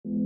Hello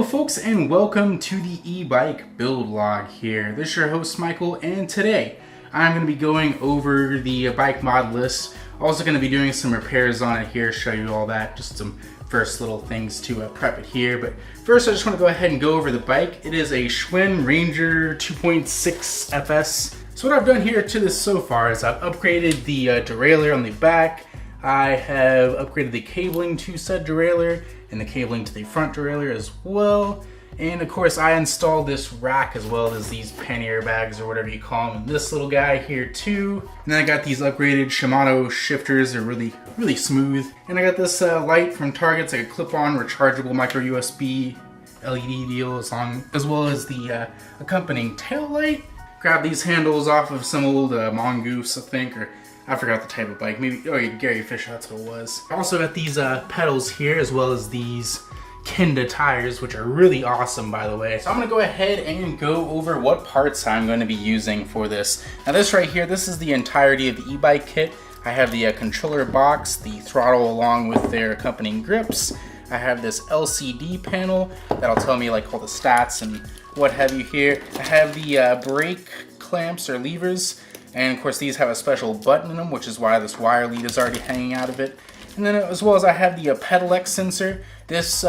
folks, and welcome to the e-bike build log here. This is your host Michael, and today I'm going to be going over the bike mod list. Also going to be doing some repairs on it here, show you all that, just some first little things to prep it here. But first I just want to go ahead and go over the bike. It is a Schwinn Ranger 2.6 FS. So what I've done here to this so far is I've upgraded the derailleur on the back. I have upgraded the cabling to said derailleur and the cabling to the front derailleur as well. And of course I installed this rack as well as these pannier bags or whatever you call them, and this little guy here too. And then I got these upgraded Shimano shifters. They're really smooth. And I got this light from Target. It's like a clip-on rechargeable micro USB LED deal, as well as the accompanying tail light. Grabbed these handles off of some old Mongoose, I think, or I forgot the type of bike. Maybe, oh yeah, Gary Fisher, that's what it was. I also got these pedals here, as well as these Kenda tires, which are really awesome, by the way. So I'm gonna go ahead and go over what parts I'm gonna be using for this. Now this right here, this is the entirety of the e-bike kit. I have the controller box, the throttle along with their accompanying grips. I have this LCD panel that'll tell me like all the stats and what have you here. I have the brake clamps or levers. And of course these have a special button in them, which is why this wire lead is already hanging out of it. And then as well as I have the pedal X sensor. This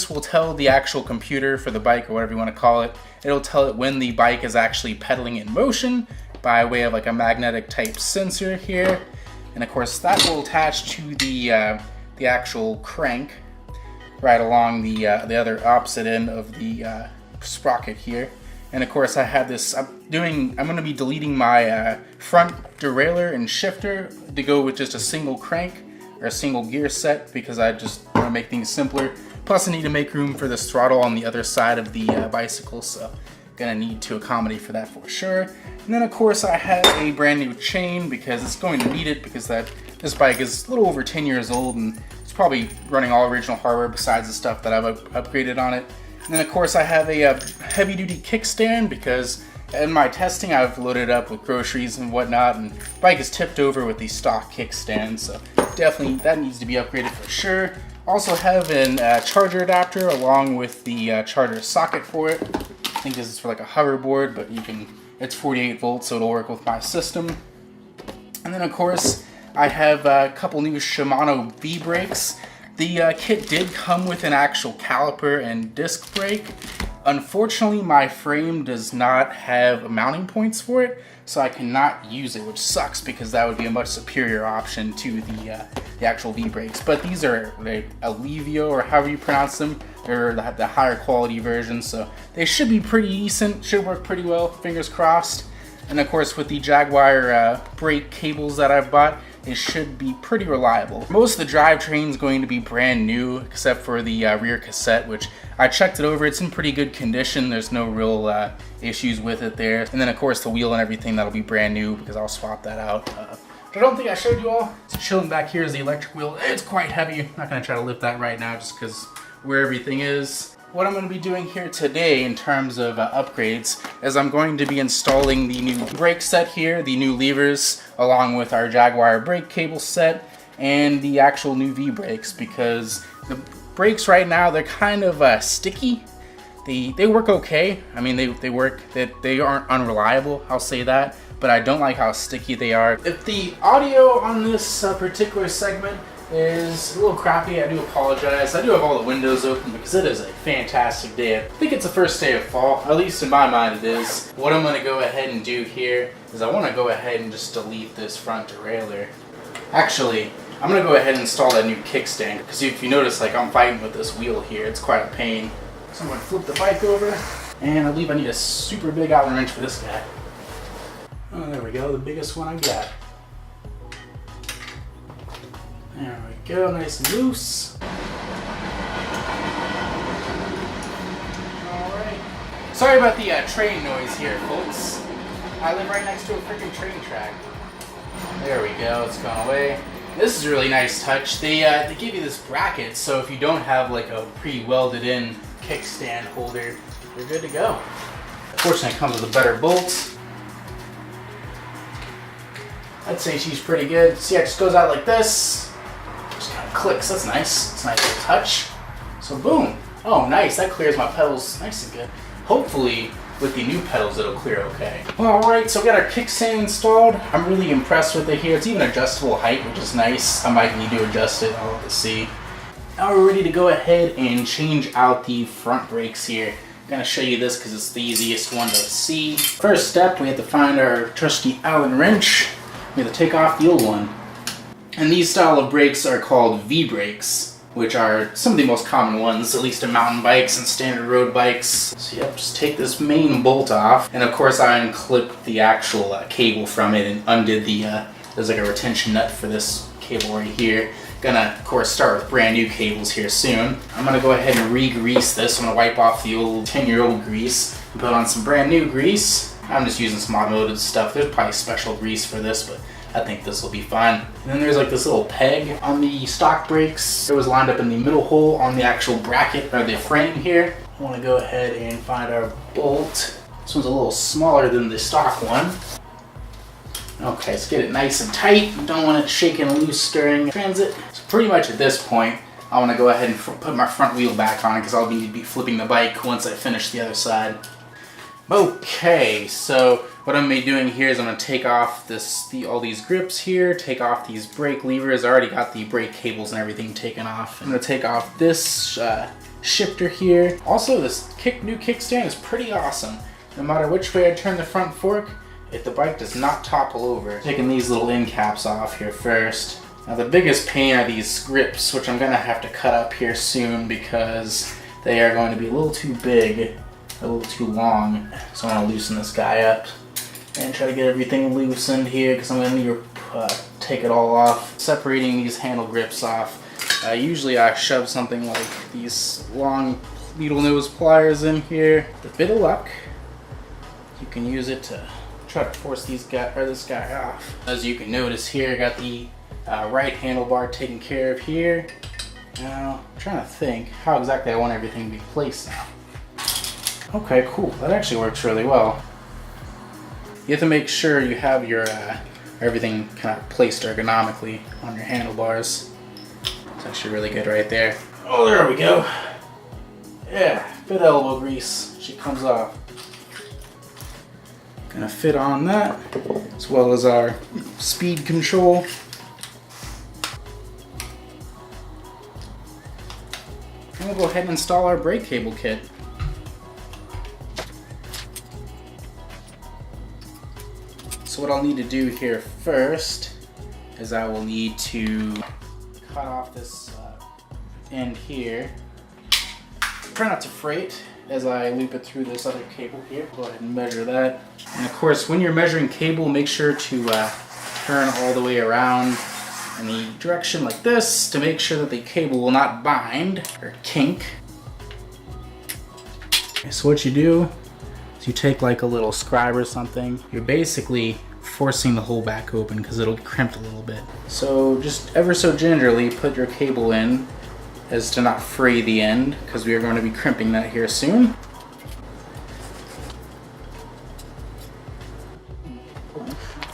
will tell the actual computer for the bike, or whatever you want to call it. It'll tell it when the bike is actually pedaling in motion by way of like a magnetic type sensor here. And of course that will attach to the actual crank right along the other opposite end of the sprocket here. And of course I have this, I'm going to be deleting my front derailleur and shifter to go with just a single crank or a single gear set, because I just want to make things simpler. Plus I need to make room for this throttle on the other side of the bicycle, so gonna need to accommodate for that for sure. And then of course I have a brand new chain, because it's going to need it, because this bike is a little over 10 years old and it's probably running all original hardware besides the stuff that I've upgraded on it. And then of course I have a heavy duty kickstand, because in my testing I've loaded it up with groceries and whatnot, and the bike is tipped over with the stock kickstand, so definitely that needs to be upgraded for sure. Also have a charger adapter along with the charger socket for it. I think this is for like a hoverboard, but it's 48 volts, so it'll work with my system. And then of course I have a couple new Shimano V Brakes. The kit did come with an actual caliper and disc brake. Unfortunately, my frame does not have mounting points for it, so I cannot use it, which sucks, because that would be a much superior option to the actual V brakes. But these are the Alivio, or however you pronounce them. They're the higher quality version, so they should be pretty decent, should work pretty well, fingers crossed. And of course with the Jaguar brake cables that I've bought, it should be pretty reliable. Most of the drivetrain is going to be brand new, except for the rear cassette, which I checked it over. It's in pretty good condition. There's no real issues with it there. And then of course the wheel and everything, that'll be brand new, because I'll swap that out. I don't think I showed you all. So chilling back here is the electric wheel. It's quite heavy. I'm not gonna try to lift that right now just because where everything is. What I'm going to be doing here today in terms of upgrades is I'm going to be installing the new brake set here, the new levers, along with our Jaguar brake cable set, and the actual new V brakes, because the brakes right now, they're kind of sticky. They work okay. I mean, they work, they aren't unreliable, I'll say that, but I don't like how sticky they are. If the audio on this particular segment is a little crappy, I do apologize. I do have all the windows open because it is a fantastic day. I think it's the first day of fall, at least in my mind it is. What I'm going to go ahead and do here is I want to go ahead and just delete this front derailleur. Actually, I'm going to go ahead and install that new kickstand, because if you notice, like, I'm fighting with this wheel here. It's quite a pain. So I'm going to flip the bike over, and I believe I need a super big Allen wrench for this guy. Oh, there we go, the biggest one I got. There we go, nice and loose. Alright. Sorry about the train noise here, folks. I live right next to a freaking train track. There we go, it's gone away. This is a really nice touch. They give you this bracket, so if you don't have like a pre-welded in kickstand holder, you're good to go. Fortunately, it comes with a better bolt. I'd say she's pretty good. See, it just goes out like this. Just kind of clicks. That's nice. It's a nice little touch. So boom. Oh, nice. That clears my pedals nice and good. Hopefully, with the new pedals, it'll clear okay. Alright, so we got our kickstand installed. I'm really impressed with it here. It's even adjustable height, which is nice. I might need to adjust it. I'll have to see. Now we're ready to go ahead and change out the front brakes here. I'm going to show you this because it's the easiest one to see. First step, we have to find our trusty Allen wrench. We have to take off the old one. And these style of brakes are called V brakes, which are some of the most common ones, at least in mountain bikes and standard road bikes. So yep, just take this main bolt off. And of course I unclipped the actual cable from it and undid the, there's like a retention nut for this cable right here. Gonna, of course, start with brand new cables here soon. I'm gonna go ahead and re-grease this. I'm gonna wipe off the old 10-year-old grease and put on some brand new grease. I'm just using some automotive stuff. There's probably special grease for this, but I think this will be fine. And then there's like this little peg on the stock brakes. It was lined up in the middle hole on the actual bracket or the frame here. I want to go ahead and find our bolt. This one's a little smaller than the stock one. Okay, let's get it nice and tight. Don't want it shaking loose during transit. So pretty much at this point, I want to go ahead and put my front wheel back on because I'll be flipping the bike once I finish the other side. Okay, so what I'm going to be doing here is I'm going to take off all these grips here, take off these brake levers. I already got the brake cables and everything taken off. I'm going to take off this shifter here. Also, this new kickstand is pretty awesome. No matter which way I turn the front fork, if the bike does not topple over. Taking these little end caps off here first. Now the biggest pain are these grips, which I'm going to have to cut up here soon because they are going to be a little too big. A little too long, so I'm going to loosen this guy up and try to get everything loosened here because I'm going to need to take it all off. Separating these handle grips off. Usually I shove something like these long needle nose pliers in here. With a bit of luck, you can use it to try to force this guy off. As you can notice here, I got the right handlebar taken care of here. Now, I'm trying to think how exactly I want everything to be placed now. Okay, cool. That actually works really well. You have to make sure you have your everything kind of placed ergonomically on your handlebars. It's actually really good right there. Oh, there we go. Yeah, bit of elbow grease. She comes off. Gonna fit on that, as well as our speed control. And we'll go ahead and install our brake cable kit. So what I'll need to do here first is I will need to cut off this end here. Try not to fray it as I loop it through this other cable here. Go ahead and measure that. And of course, when you're measuring cable, make sure to turn all the way around in the direction like this to make sure that the cable will not bind or kink. Okay, so what you do is you take like a little scribe or something. You're basically forcing the hole back open because it'll crimp a little bit. So just ever so gingerly put your cable in as to not fray the end because we are going to be crimping that here soon.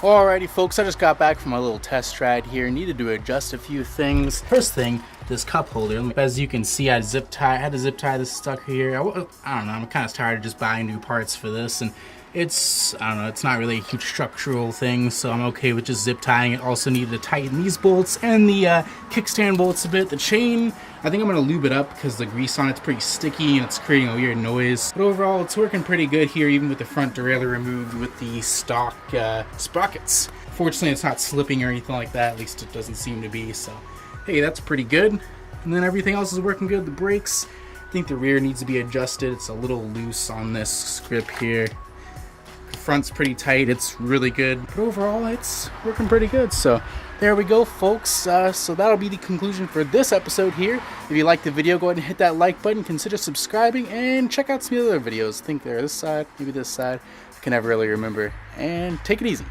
Alrighty folks, I just got back from my little test ride here. Needed to adjust a few things. First thing, this cup holder. As you can see, I had to zip tie this stuck here. I don't know, I'm kind of tired of just buying new parts for this, and it's, I don't know, it's not really a huge structural thing, so I'm okay with just zip tying it. Also needed to tighten these bolts and the kickstand bolts a bit. The chain, I think I'm going to lube it up because the grease on it's pretty sticky and it's creating a weird noise. But overall, it's working pretty good here, even with the front derailleur removed with the stock sprockets. Fortunately, it's not slipping or anything like that, at least it doesn't seem to be, so hey, that's pretty good. And then everything else is working good. The brakes, I think the rear needs to be adjusted. It's a little loose on this grip here. The front's pretty tight, it's really good. But overall, it's working pretty good. So there we go, folks. So that'll be the conclusion for this episode here. If you liked the video, go ahead and hit that like button. Consider subscribing and check out some of the other videos. I think they're this side, maybe this side. I can never really remember. And take it easy.